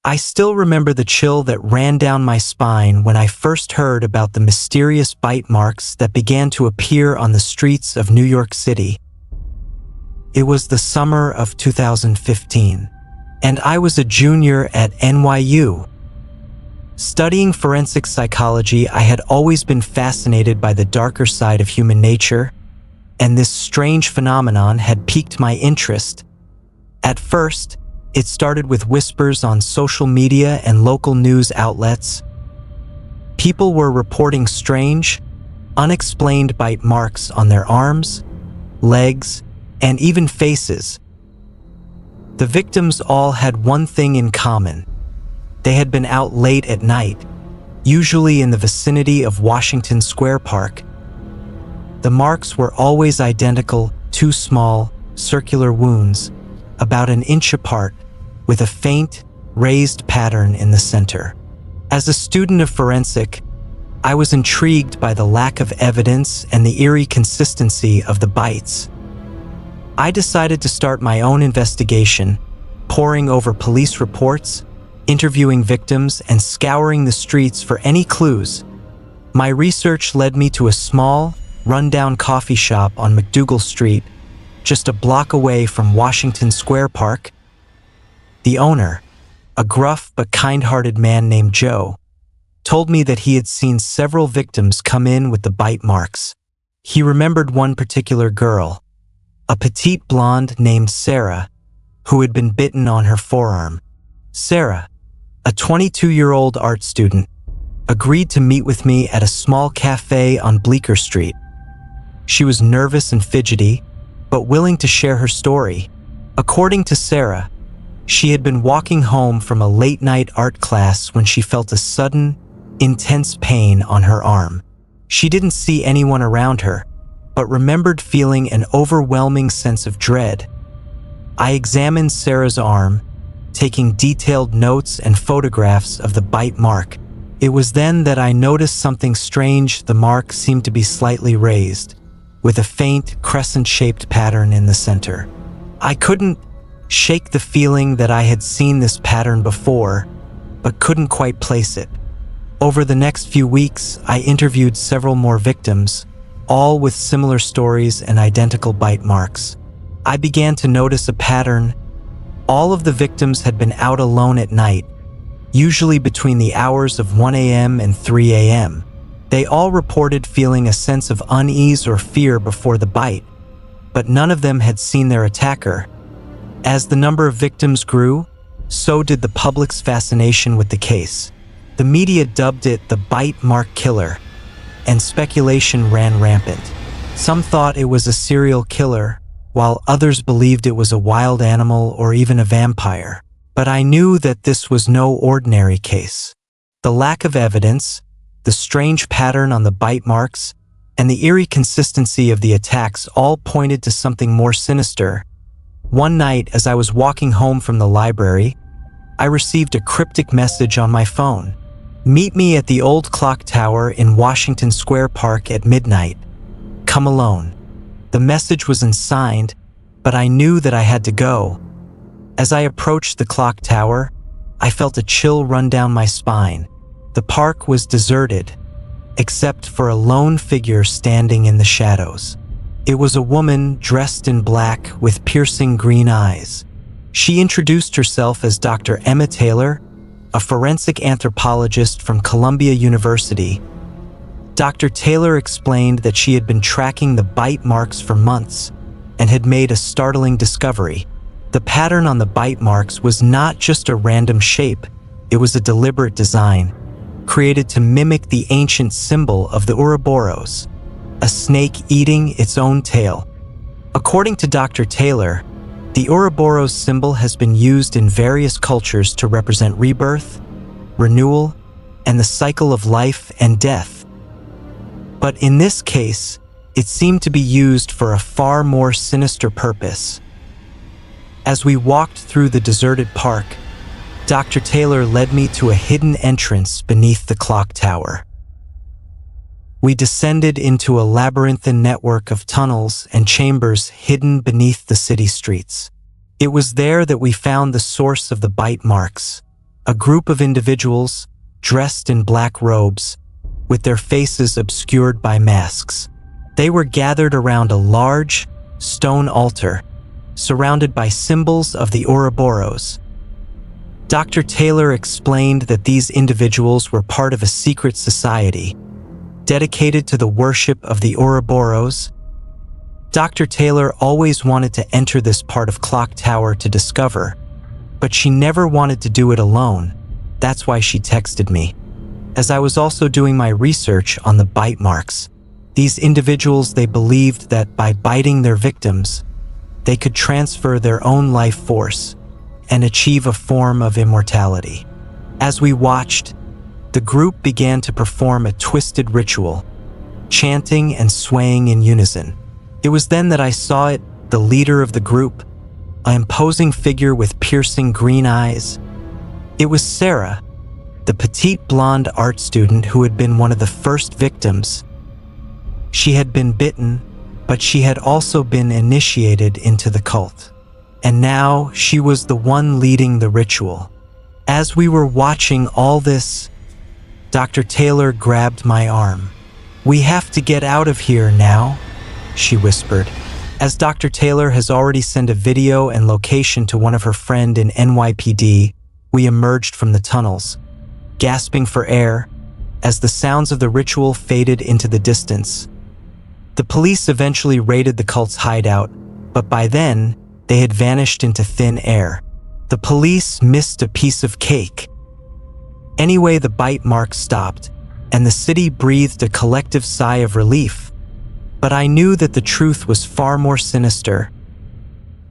I still remember the chill that ran down my spine when I first heard about the mysterious bite marks that began to appear on the streets of New York City. It was the summer of 2015, and I was a junior at NYU. Studying forensic psychology, I had always been fascinated by the darker side of human nature, and this strange phenomenon had piqued my interest. At first, it started with whispers on social media and local news outlets. People were reporting strange, unexplained bite marks on their arms, legs, and even faces. The victims all had one thing in common. They had been out late at night, usually in the vicinity of Washington Square Park. The marks were always identical, two small, circular wounds, about an inch apart, with a faint, raised pattern in the center. As a student of forensic, I was intrigued by the lack of evidence and the eerie consistency of the bites. I decided to start my own investigation, poring over police reports, interviewing victims, and scouring the streets for any clues. My research led me to a small, run-down coffee shop on McDougal Street, just a block away from Washington Square Park. The owner, a gruff but kind-hearted man named Joe, told me that he had seen several victims come in with the bite marks. He remembered one particular girl, a petite blonde named Sarah, who had been bitten on her forearm. Sarah, a 22-year-old art student, agreed to meet with me at a small cafe on Bleecker Street. She was nervous and fidgety, but willing to share her story. According to Sarah, she had been walking home from a late-night art class when she felt a sudden, intense pain on her arm. She didn't see anyone around her, but remembered feeling an overwhelming sense of dread. I examined Sarah's arm, taking detailed notes and photographs of the bite mark. It was then that I noticed something strange. The mark seemed to be slightly raised, with a faint, crescent-shaped pattern in the center. I couldn't shake the feeling that I had seen this pattern before, but couldn't quite place it. Over the next few weeks, I interviewed several more victims, all with similar stories and identical bite marks. I began to notice a pattern. All of the victims had been out alone at night, usually between the hours of 1 a.m. and 3 a.m. They all reported feeling a sense of unease or fear before the bite, but none of them had seen their attacker. As the number of victims grew, so did the public's fascination with the case. The media dubbed it the bite mark killer, and speculation ran rampant. Some thought it was a serial killer, while others believed it was a wild animal or even a vampire. But I knew that this was no ordinary case. The lack of evidence, the strange pattern on the bite marks, and the eerie consistency of the attacks all pointed to something more sinister. One night, as I was walking home from the library, I received a cryptic message on my phone. "Meet me at the old clock tower in Washington Square Park at midnight. Come alone." The message was unsigned, but I knew that I had to go. As I approached the clock tower, I felt a chill run down my spine. The park was deserted, except for a lone figure standing in the shadows. It was a woman dressed in black with piercing green eyes. She introduced herself as Dr. Emma Taylor, a forensic anthropologist from Columbia University. Dr. Taylor explained that she had been tracking the bite marks for months and had made a startling discovery. The pattern on the bite marks was not just a random shape, it was a deliberate design, created to mimic the ancient symbol of the Ouroboros, a snake eating its own tail. According to Dr. Taylor, the Ouroboros symbol has been used in various cultures to represent rebirth, renewal, and the cycle of life and death. But in this case, it seemed to be used for a far more sinister purpose. As we walked through the deserted park, Dr. Taylor led me to a hidden entrance beneath the clock tower. We descended into a labyrinthine network of tunnels and chambers hidden beneath the city streets. It was there that we found the source of the bite marks, A group of individuals, dressed in black robes, with their faces obscured by masks. They were gathered around a large, stone altar, surrounded by symbols of the Ouroboros. Dr. Taylor explained that these individuals were part of a secret society, dedicated to the worship of the Ouroboros. Dr. Taylor always wanted to enter this part of Clock Tower to discover, but she never wanted to do it alone. That's why she texted me. As I was also doing my research on the bite marks, these individuals, they believed that by biting their victims, they could transfer their own life force and achieve a form of immortality. As we watched, the group began to perform a twisted ritual, chanting and swaying in unison. It was then that I saw it, the leader of the group, an imposing figure with piercing green eyes. It was Sarah, the petite blonde art student who had been one of the first victims. She had been bitten, but she had also been initiated into the cult. And now she was the one leading the ritual. As we were watching all this, Dr. Taylor grabbed my arm. "We have to get out of here now," she whispered. As Dr. Taylor has already sent a video and location to one of her friends in NYPD, we emerged from the tunnels, gasping for air as the sounds of the ritual faded into the distance. The police eventually raided the cult's hideout, but by then, they had vanished into thin air. The police missed a piece of cake. Anyway, the bite marks stopped, and the city breathed a collective sigh of relief. But I knew that the truth was far more sinister.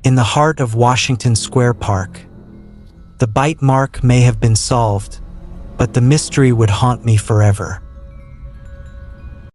In the heart of Washington Square Park, the bite mark may have been solved, but the mystery would haunt me forever.